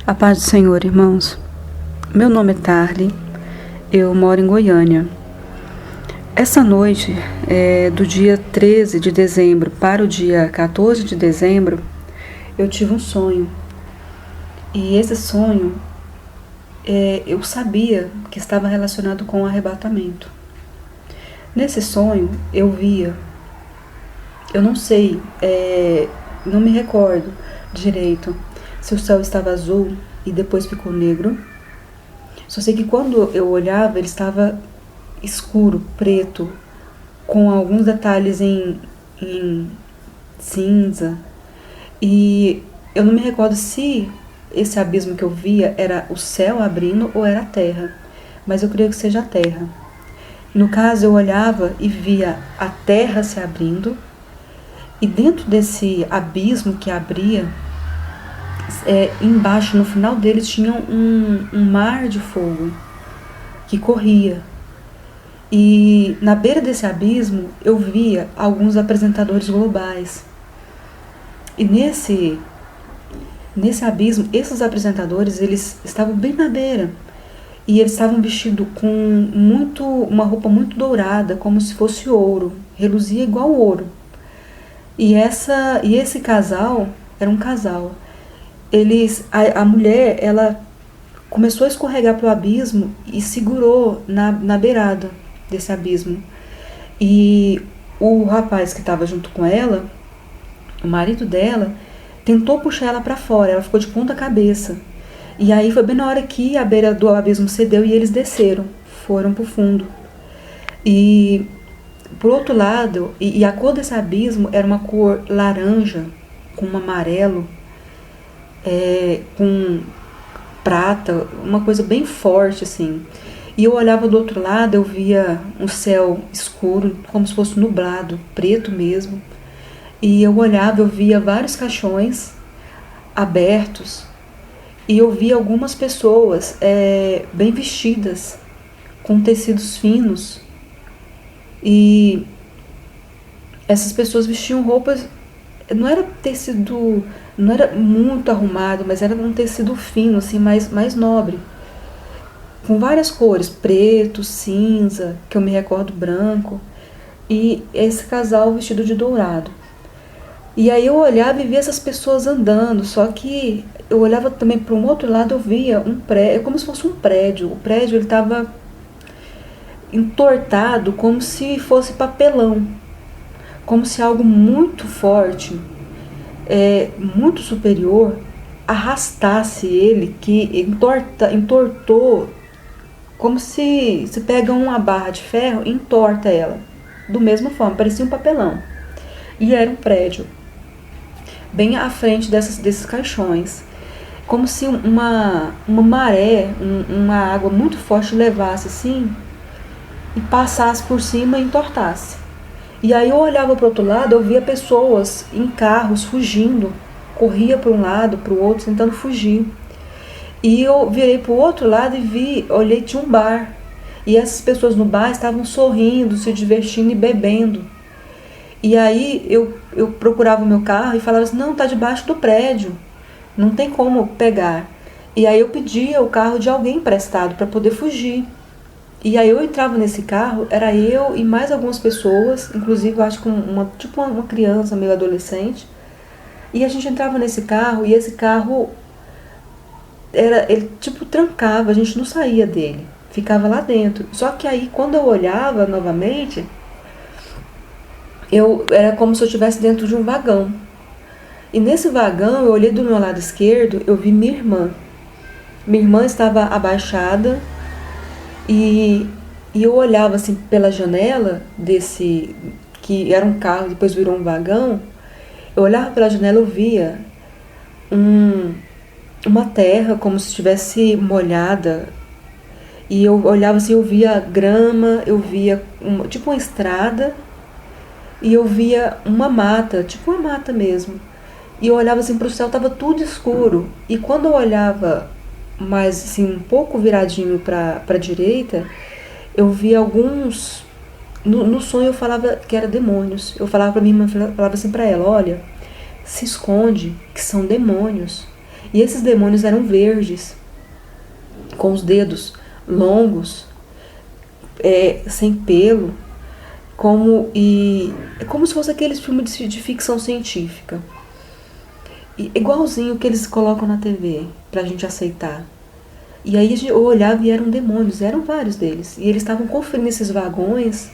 A paz do Senhor, irmãos. Meu nome é Tarly, eu moro em Goiânia. Essa noite, do dia 13 de dezembro para o dia 14 de dezembro, eu tive um sonho. E esse sonho, eu sabia que estava relacionado com o arrebatamento. Nesse sonho, eu via, eu não sei, não me recordo direito se o céu estava azul e depois ficou negro. Só sei que quando eu olhava, ele estava escuro, preto, com alguns detalhes em cinza. E eu não me recordo se esse abismo que eu via era o céu abrindo ou era a terra, mas eu creio que seja a terra. No caso, eu olhava e via a terra se abrindo, e dentro desse abismo que abria, embaixo, no final deles, tinha um mar de fogo que corria. E na beira desse abismo eu via alguns apresentadores globais. E nesse abismo, esses apresentadores, eles estavam bem na beira. E eles estavam vestidos com uma roupa muito dourada, como se fosse ouro. Reluzia igual ouro. E esse casal, era um casal. A mulher, ela começou a escorregar para o abismo e segurou na beirada desse abismo. E o rapaz que estava junto com ela, o marido dela, tentou puxar ela para fora. Ela ficou de ponta cabeça. E aí foi bem na hora que a beira do abismo cedeu e eles desceram, foram para o fundo. E por outro lado, e a cor desse abismo era uma cor laranja com um amarelo, com prata, uma coisa bem forte assim. E eu olhava do outro lado, eu via um céu escuro, como se fosse nublado, preto mesmo. E eu olhava, eu via vários caixões abertos. E eu via algumas pessoas bem vestidas, com tecidos finos. E essas pessoas vestiam roupas, não era tecido, não era muito arrumado, mas era um tecido fino, assim, mais nobre. Com várias cores, preto, cinza, que eu me recordo branco. E esse casal vestido de dourado. E aí eu olhava e via essas pessoas andando, só que eu olhava também para um outro lado, eu via um prédio, como se fosse um prédio. O prédio, ele estava entortado como se fosse papelão, como se algo muito forte, muito superior, arrastasse ele, que entortou, como se pega uma barra de ferro e entorta ela, do mesmo forma, parecia um papelão. E era um prédio, bem à frente desses caixões, como se uma maré, uma água muito forte levasse assim, e passasse por cima e entortasse. E aí eu olhava para o outro lado, eu via pessoas em carros fugindo, corria para um lado, para o outro, tentando fugir. E eu virei para o outro lado e olhei, tinha um bar. E essas pessoas no bar estavam sorrindo, se divertindo e bebendo. E aí eu procurava o meu carro e falava assim, não, tá debaixo do prédio, não tem como pegar. E aí eu pedia o carro de alguém emprestado para poder fugir. E aí eu entrava nesse carro, era eu e mais algumas pessoas, inclusive eu acho que uma criança, meio adolescente. E a gente entrava nesse carro e esse carro, ele tipo trancava, a gente não saía dele, ficava lá dentro. Só que aí quando eu olhava novamente, era como se eu estivesse dentro de um vagão. E nesse vagão, eu olhei do meu lado esquerdo, eu vi minha irmã. Minha irmã estava abaixada e eu olhava assim pela janela desse, que era um carro, depois virou um vagão. Eu olhava pela janela, eu via uma terra como se estivesse molhada. E eu olhava assim, eu via grama, eu via tipo uma estrada. E eu via uma mata, tipo uma mata mesmo. E eu olhava assim para o céu, estava tudo escuro. E quando eu olhava mais assim, um pouco viradinho para a direita, eu via alguns... No sonho eu falava que era demônios. Eu falava para minha irmã, falava assim para ela, olha, se esconde, que são demônios. E esses demônios eram verdes, com os dedos longos, sem pelo, é como se fosse aqueles filmes de ficção científica. E, igualzinho que eles colocam na TV, pra gente aceitar. E aí eu olhava e eram demônios, eram vários deles. E eles estavam conferindo esses vagões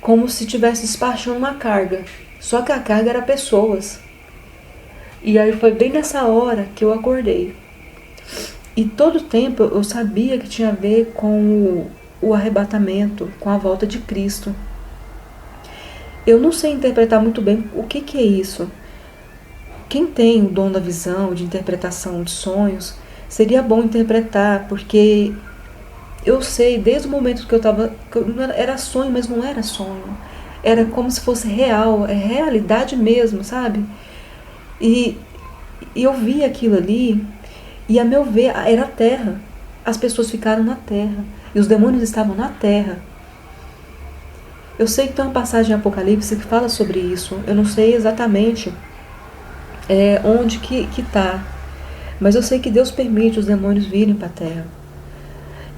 como se estivesse despachando uma carga. Só que a carga era pessoas. E aí foi bem nessa hora que eu acordei. E todo o tempo eu sabia que tinha a ver com o arrebatamento, com a volta de Cristo. Eu não sei interpretar muito bem o que é isso. Quem tem o dom da visão, de interpretação de sonhos, seria bom interpretar, porque eu sei desde o momento que eu estava, era sonho, mas não era sonho. Era como se fosse real, é realidade mesmo, sabe? E eu vi aquilo ali, e a meu ver, era a terra. As pessoas ficaram na terra, e os demônios estavam na terra. Eu sei que tem uma passagem em Apocalipse que fala sobre isso. Eu não sei exatamente onde que está. Mas eu sei que Deus permite os demônios virem para a terra.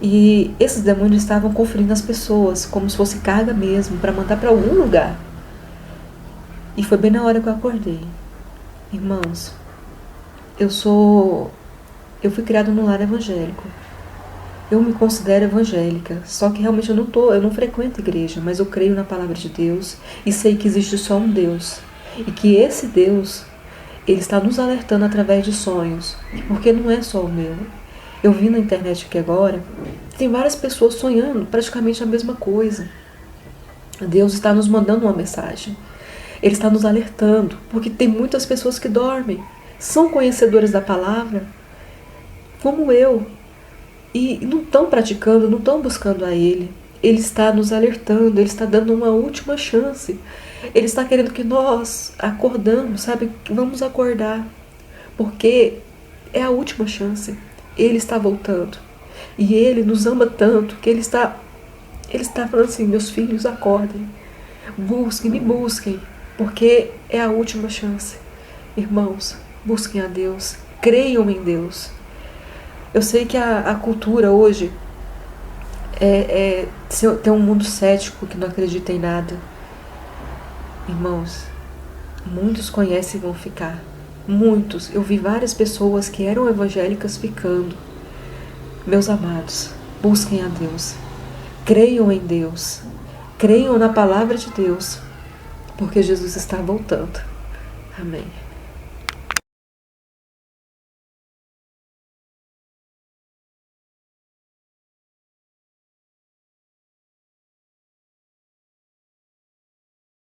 E esses demônios estavam conferindo as pessoas, como se fosse carga mesmo, para mandar para algum lugar. E foi bem na hora que eu acordei. Irmãos, eu fui criada num lar evangélico. Eu me considero evangélica, só que realmente eu não frequento igreja, mas eu creio na palavra de Deus e sei que existe só um Deus. E que esse Deus, Ele está nos alertando através de sonhos, porque não é só o meu. Eu vi na internet aqui agora, tem várias pessoas sonhando praticamente a mesma coisa. Deus está nos mandando uma mensagem. Ele está nos alertando, porque tem muitas pessoas que dormem, são conhecedoras da palavra, como eu, e não estão praticando, não estão buscando a Ele. Ele está nos alertando, Ele está dando uma última chance. Ele está querendo que nós acordamos, sabe? Vamos acordar, porque é a última chance. Ele está voltando. E Ele nos ama tanto que Ele está falando assim: meus filhos, acordem. Me busquem, porque é a última chance. Irmãos, busquem a Deus. Creiam em Deus. Eu sei que a cultura hoje tem um mundo cético que não acredita em nada. Irmãos, muitos conhecem e vão ficar. Muitos. Eu vi várias pessoas que eram evangélicas ficando. Meus amados, busquem a Deus. Creiam em Deus. Creiam na palavra de Deus, porque Jesus está voltando. Amém.